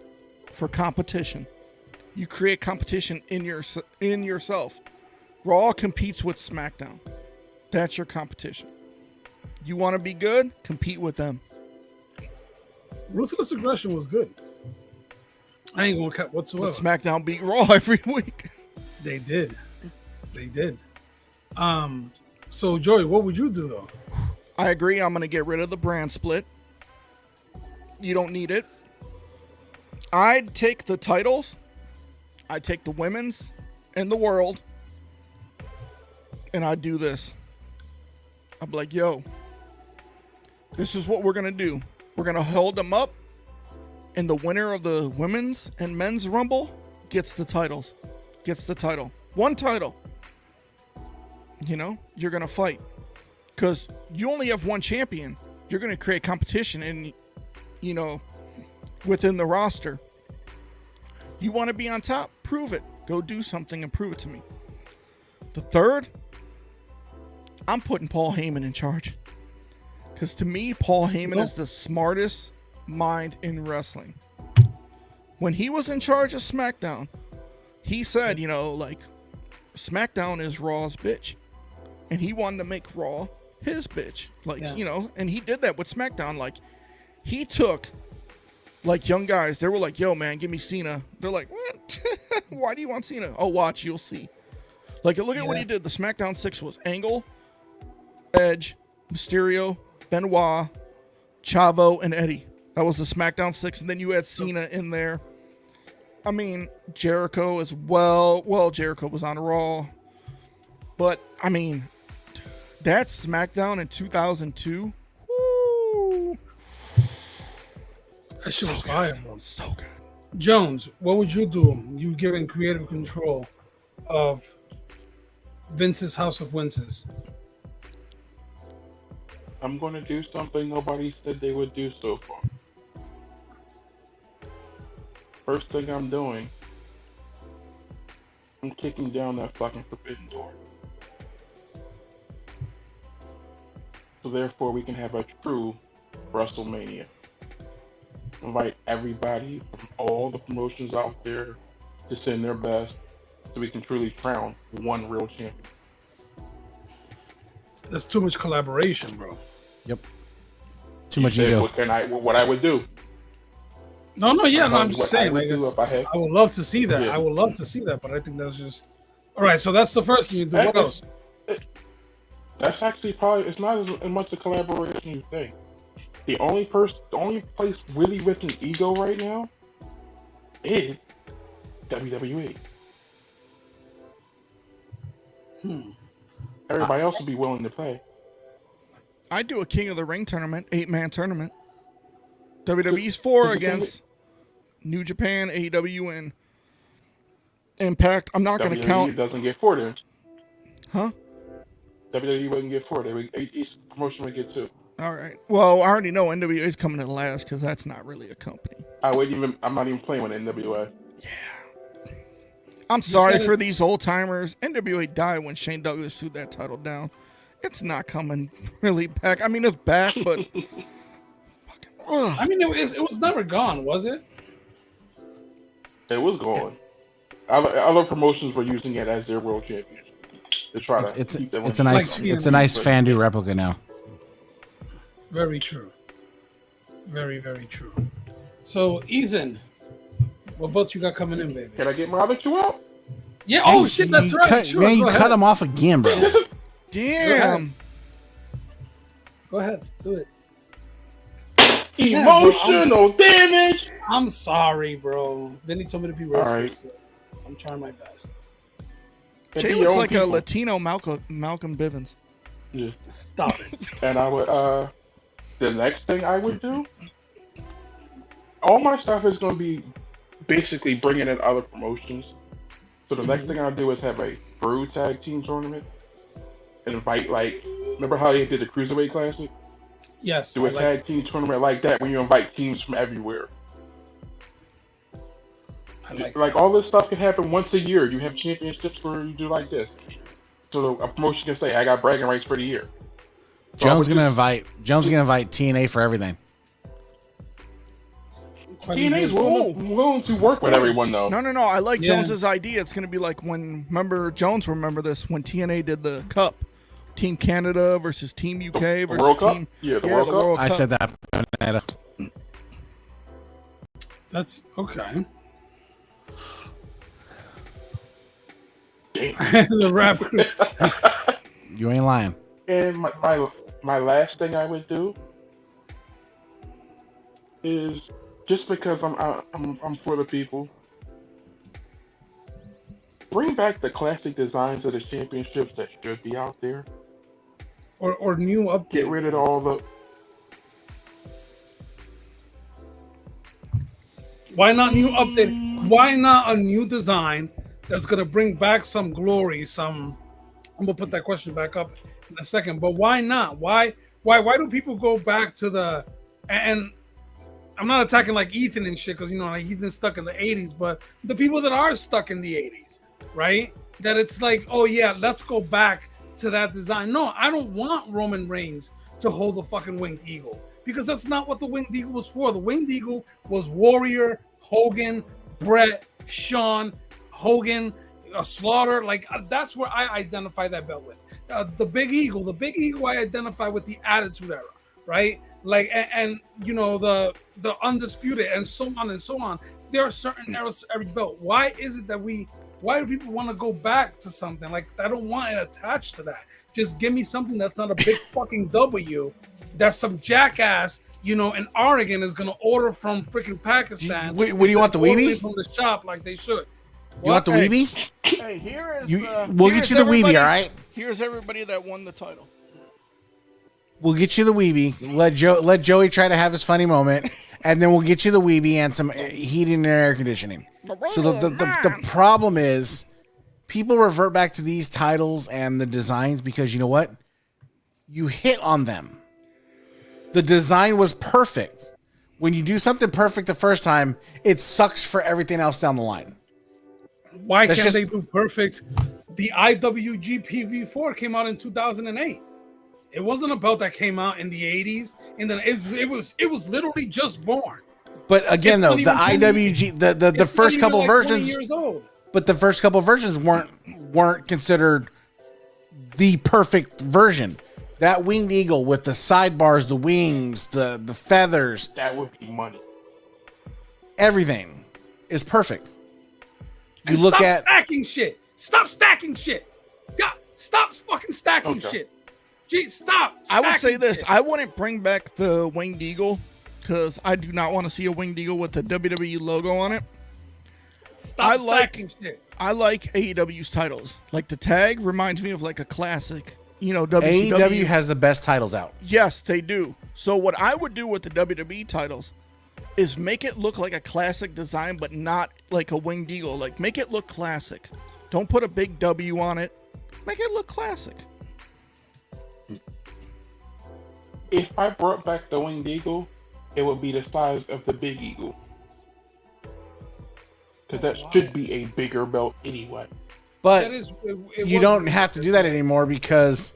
for competition. You create competition in yourself. Raw competes with SmackDown. That's your competition. You want to be good? Compete with them. Ruthless Aggression was good. I ain't gonna cut whatsoever. But SmackDown beat Raw every week. They did. So Joey, what would you do though? I agree. I'm gonna get rid of the brand split. You don't need it. I'd take the titles. I'd take the women's and the world, and I do this. I'm like, yo, this is what we're going to do. We're going to hold them up, and the winner of the women's and men's rumble gets the titles. Gets the title. One title. You know, you're going to fight. Because you only have one champion. You're going to create competition and, you know, within the roster. You want to be on top? Prove it. Go do something and prove it to me. The third, I'm putting Paul Heyman in charge. Because to me, Paul Heyman is the smartest mind in wrestling. When he was in charge of SmackDown, he said, you know, like, SmackDown is Raw's bitch. And he wanted to make Raw his bitch. Like, you know, and he did that with SmackDown. Like, he took, like, young guys. They were like, yo, man, give me Cena. They're like, what? Why do you want Cena? Oh, watch, you'll see. Like, look at what he did. The SmackDown 6 was Angle, Edge, Mysterio, Benoit, Chavo, and Eddie. That was the SmackDown 6. And then you had Cena in there. I mean, Jericho as well. Well, Jericho was on Raw. But, I mean, that's SmackDown in 2002. Woo! That shit was fire, bro. So good. Jones, what would you do? You given creative control of Vince's House of Winces. I'm going to do something nobody said they would do so far. First thing I'm doing, I'm kicking down that fucking forbidden door. So therefore we can have a true WrestleMania. Invite everybody from all the promotions out there to send their best so we can truly crown one real champion. That's too much collaboration, bro. Yep. Too much ego. What I would do. No, I'm just saying. Like, I would love to see that. Yeah. I would love to see that, but I think that's just all right. So that's the first thing you do. What else? That's actually probably it's not as much a collaboration you think. The only place really with an ego right now is WWE. Everybody else would be willing to play. I'd do a King of the Ring tournament, 8-man tournament. WWE's 4 against New Japan, AEW, and Impact. I'm not going to count. WWE doesn't get 4 then. Huh? WWE wouldn't get 4. Each promotion would get 2. All right. Well, I already know NWA is coming in last because that's not really a company. I'm not even playing with NWA. Yeah. I'm sorry for these old timers. NWA died when Shane Douglas threw that title down. It's not coming really back. I mean, it's back, but I mean, it was never gone, was it? It was gone. Other promotions were using it as their world champion to try to keep them. It's a nice fan-do replica now. Very true. Very, very true. So, Ethan, what butts you got coming in, baby? Can I get my other 2 out? Yeah. Oh shit, that's right. You cut them off again, bro. Damn. Go ahead. Do it. Emotional damage. I'm sorry, bro. Then he told me to be racist. Right. So I'm trying my best. Jay looks like a Latino Malcolm Bivens. Yeah. Stop it. And I would, the next thing I would do, all my stuff is going to be basically bringing in other promotions. So the next thing I'll do is have a Brew Tag Team tournament and invite, like, remember how they did the Cruiserweight Classic? Yes. Do a tag team tournament like that when you invite teams from everywhere. Like all this stuff can happen once a year. You have championships where you do like this. So a promotion can say, I got bragging rights for the year. So Jones gonna invite TNA for everything. TNA's willing to work with everyone though. No. I like Jones's idea. It's gonna be like when remember this when TNA did the Cup. Team Canada versus Team UK versus World Team... Cup? Yeah, the World Cup. I said that. That's okay. The rap. You ain't lying. And my last thing I would do is just because I'm for the people. bring back the classic designs of the championships that should be out there. Or new update. Get rid of all the. Why not new update? Why not a new design that's gonna bring back some glory? I'm gonna put that question back up in a second. But why not? Why do people go back to the? And I'm not attacking like Ethan and shit because like Ethan's stuck in the 80s, but the people that are stuck in the 80s, right? That it's like, oh yeah, let's go back to that design. No, I don't want Roman Reigns to hold the fucking winged eagle because that's not what the winged eagle was for. The winged eagle was Warrior, Hogan, Brett, Shawn, Hogan, Slaughter. Like that's where I identify that belt with. The big eagle I identify with the Attitude Era, right? Like and the Undisputed and so on and so on. There are certain eras to every belt. Why is it that why do people want to go back to something? Like I don't want it attached to that. Just give me something that's not a big fucking W. That some jackass, in Oregon is gonna order from freaking Pakistan. What do you want, the weebie? From the shop like they should. You want the weebie? Hey, here is. We'll get you the weebie, all right? Here's everybody that won the title. We'll get you the weebie. Let Joey try to have his funny moment, and then we'll get you the weebie and some heating and air conditioning. So the problem is, people revert back to these titles and the designs because you know what? You hit on them. The design was perfect. When you do something perfect the first time, it sucks for everything else down the line. Why can't they do perfect? The IWGP V4 came out in 2008. It wasn't a belt that came out in the 80s, and then it was literally just born. But again, though, the IWG, the first couple versions, years old. But the first couple versions weren't considered the perfect version. That winged eagle with the sidebars, the wings, the feathers, that would be money. Everything is perfect. You and look stop at stacking shit. Stop stacking shit. God, stop fucking stacking shit. Gee, stop. I would say this. I wouldn't bring back the winged eagle because I do not want to see a winged eagle with the WWE logo on it. Stop stacking shit. I like AEW's titles. Like the tag reminds me of like a classic, WCW. AEW has the best titles out. Yes, they do. So what I would do with the WWE titles is make it look like a classic design, but not like a winged eagle. Like make it look classic. Don't put a big W on it. Make it look classic. If I brought back the winged eagle, it would be the size of the big eagle. Because that should be a bigger belt anyway. But you don't have to do that anymore because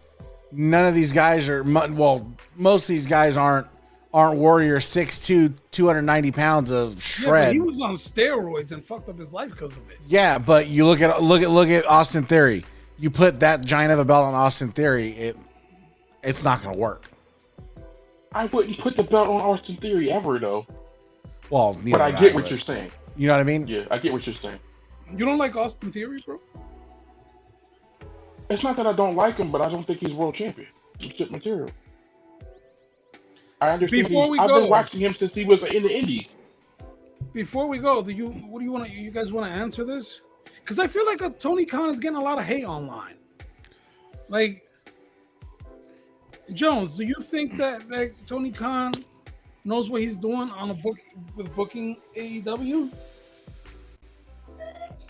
none of these guys are, most of these guys aren't Warrior 6'2", 290 pounds of shred. Yeah, but he was on steroids and fucked up his life because of it. Yeah, but you look at Austin Theory. You put that giant of a belt on Austin Theory, it's not going to work. I wouldn't put the belt on Austin Theory ever, though. Well, but I get what you're saying. You know what I mean? Yeah, I get what you're saying. You don't like Austin Theory, bro? It's not that I don't like him, but I don't think he's world champion. He's shit material. I understand. I've been watching him since he was in the Indies. Before we go, you guys want to answer this? Because I feel like Tony Khan is getting a lot of hate online. Like, Jones, do you think that Tony Khan knows what he's doing with booking AEW?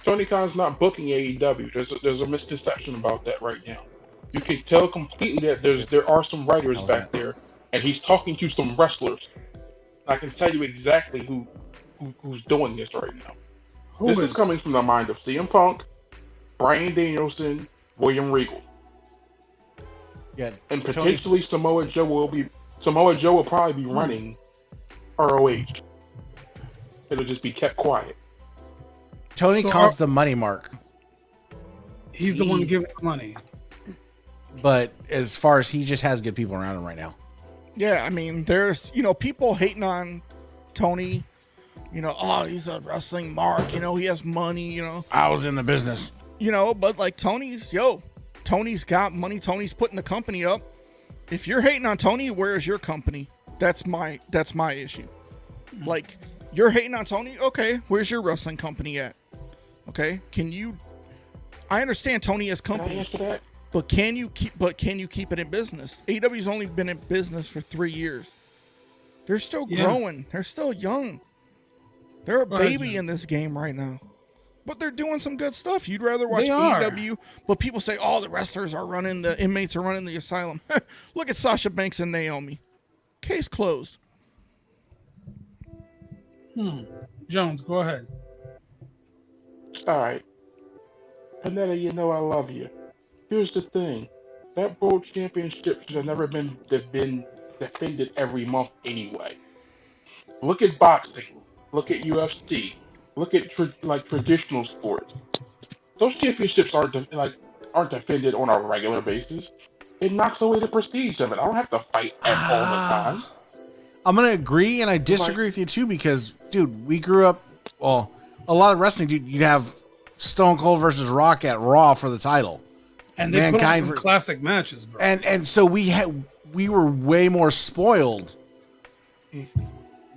Tony Khan's not booking AEW. There's a misconception about that right now. You can tell completely that there are some writers back there, and he's talking to some wrestlers. I can tell you exactly who's doing this right now. This is coming from the mind of CM Punk, Bryan Danielson, William Regal. Yeah, and potentially Samoa Joe will probably be running ROH. It'll just be kept quiet. Tony Khan's the money mark. He's the one giving the money. But as far as he just has good people around him right now. Yeah, I mean, there's, people hating on Tony. He's a wrestling mark. He has money, I was in the business. But like Tony's got money. Tony's putting the company up. If you're hating on Tony, where's your company? That's my issue. Like, you're hating on Tony? Okay, where's your wrestling company at? Okay, can you I understand Tony has Can I company, answer that? but can you keep it in business? AEW's only been in business for 3 years. They're still growing. They're still young. They're a baby in this game right now. But they're doing some good stuff. You'd rather watch AEW, but people say, oh, the wrestlers are running, the inmates are running the asylum. Look at Sasha Banks and Naomi. Case closed. Jones, go ahead. All right. Panetta, you know I love you. Here's the thing. That World Championship should have never been defended every month anyway. Look at boxing. Look at UFC. Look at traditional sports. Those championships aren't defended on a regular basis. It knocks away the prestige of it. I don't have to fight all the time. I'm gonna agree, and I disagree with you too, because dude, we grew up. Well, a lot of wrestling, dude. You'd have Stone Cold versus Rock at Raw for the title, and they put on some classic matches, bro. And so we were way more spoiled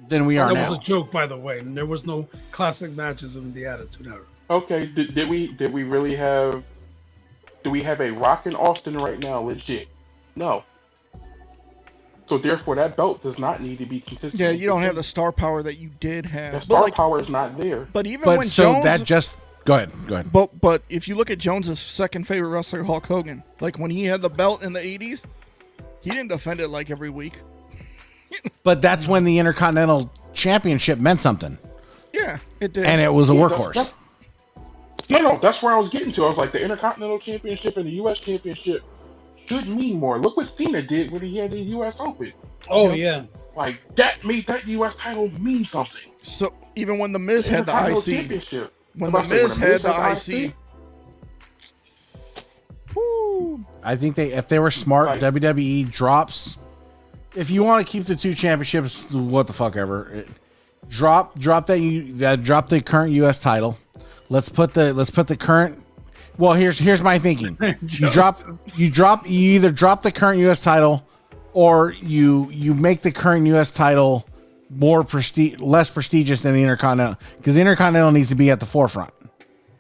than we are now. That was a joke, by the way. And there was no classic matches in the Attitude Era. Okay, did we really have? Do we have a Rock in Austin right now? Legit? No. So therefore, that belt does not need to be consistent. Yeah, you don't have the star power that you did have. The star power is not there. But when so Jones, that just go ahead. But if you look at Jones's second favorite wrestler, Hulk Hogan, like when he had the belt in the '80s, he didn't defend it like every week. But that's when the Intercontinental Championship meant something. Yeah, it did, and it was a workhorse. No, that's where I was getting to. I was like, the Intercontinental Championship and the U.S. Championship should mean more. Look what Cena did when he had the U.S. Open. Oh, yeah. Like, that made that U.S. title mean something. So, even when The Miz had the IC. When The Miz had the IC. Woo. I think if they were smart, WWE drops. If you want to keep the two championships, what the fuck ever. Drop the current U.S. title. Let's put the current. Well, here's my thinking. You either drop the current U.S. title, or you make the current U.S. title less prestigious than the Intercontinental, because the Intercontinental needs to be at the forefront.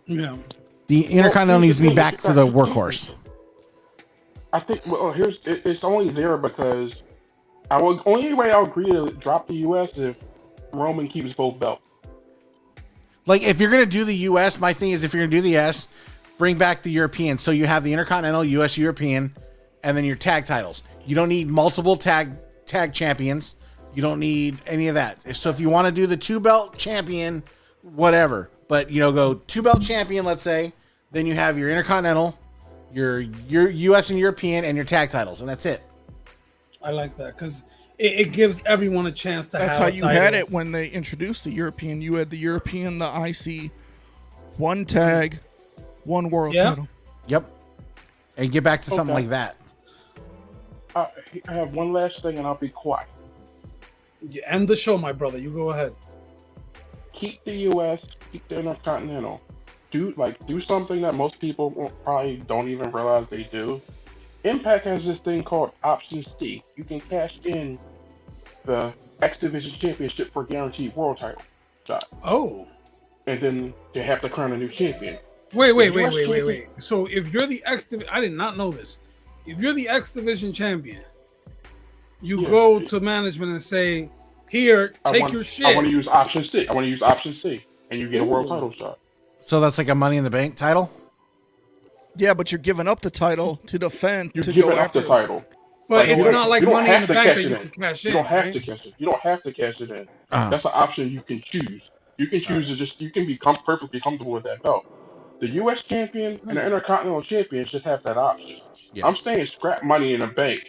Yeah. The Intercontinental needs to be back to the workhorse. I think. Well, it's only there because only way I'll agree to drop the U.S. if Roman keeps both belts. Like, if you're gonna do the U.S., my thing is, if you're gonna do the S, bring back the European. So you have the Intercontinental, U.S., European, and then your tag titles. You don't need multiple tag champions. You don't need any of that. So if you want to do the 2-belt champion, whatever. But, go 2-belt champion, let's say. Then you have your Intercontinental, your U.S. and European, and your tag titles. And that's it. I like that, because it gives everyone a chance to have a title. That's how you had it when they introduced the European. You had the European, the IC, one tag, one world title. Yep. And get back to something like that. I have one last thing, and I'll be quiet. You end the show, my brother. You go ahead. Keep the U.S., keep the Intercontinental. Do something that most people probably don't even realize they do. Impact has this thing called Option C. You can cash in the X Division Championship for a guaranteed world title shot. Oh. And then they have to crown a new champion. Wait. So if you're the X Division, I did not know this. If you're the X Division champion, you go to management and say, "Here, take your shit. I want to use Option C. And you get a world title shot." So that's like a Money in the Bank title? Yeah, but you're giving up the title to defend. You're giving up the title. But it's not like Money in the Bank that you can cash in. You don't have to cash it. You don't have to cash it in. That's an option you can choose. You can choose to you can become perfectly comfortable with that belt. The U.S. champion and the Intercontinental champion should have that option. Yeah. I'm saying scrap Money in the Bank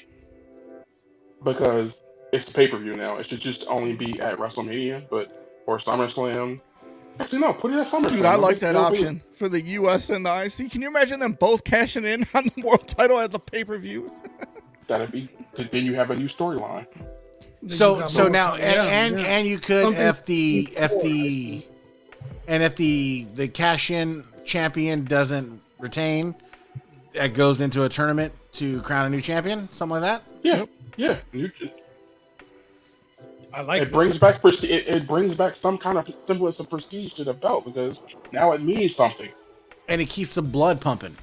because it's the pay-per-view now. It should just only be at WrestleMania, or SummerSlam. Actually, no, put it at SummerSlam. Dude, I like that option for the U.S. and the IC. Can you imagine them both cashing in on the world title at the pay-per-view? That'd be. Then you have a new storyline. So now and you could if the cash-in champion doesn't retain, it goes into a tournament to crown a new champion, something like that. Yeah. I like it. Brings back it brings back some kind of semblance of prestige to the belt because now it means something. and it keeps the blood pumping.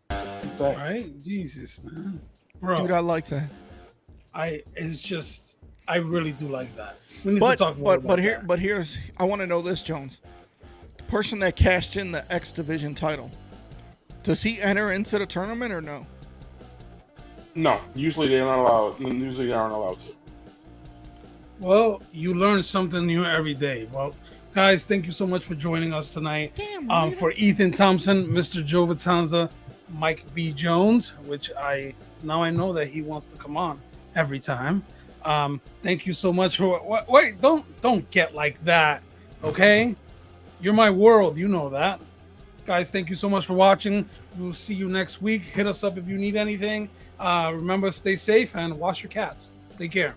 Exactly. Right? Jesus, man. Bro, Dude, I like that. I really do like that. We need to talk more about that. But here's I want to know this, Jones. The person that cashed in the X Division title, does he enter into the tournament or no? No, usually they're not allowed. Usually they aren't allowed to. Well, you learn something new every day. Well, guys, thank you so much for joining us tonight. For Ethan Thompson, Mr. Joe Vitanza, Mike B. Jones, which I know that he wants to come on every time. Thank you so much for wait, don't get like that, okay? You're my world, you know that. Guys, thank you so much for watching. We'll see you next week. Hit us up if you need anything. Remember, stay safe and wash your cats. Take care.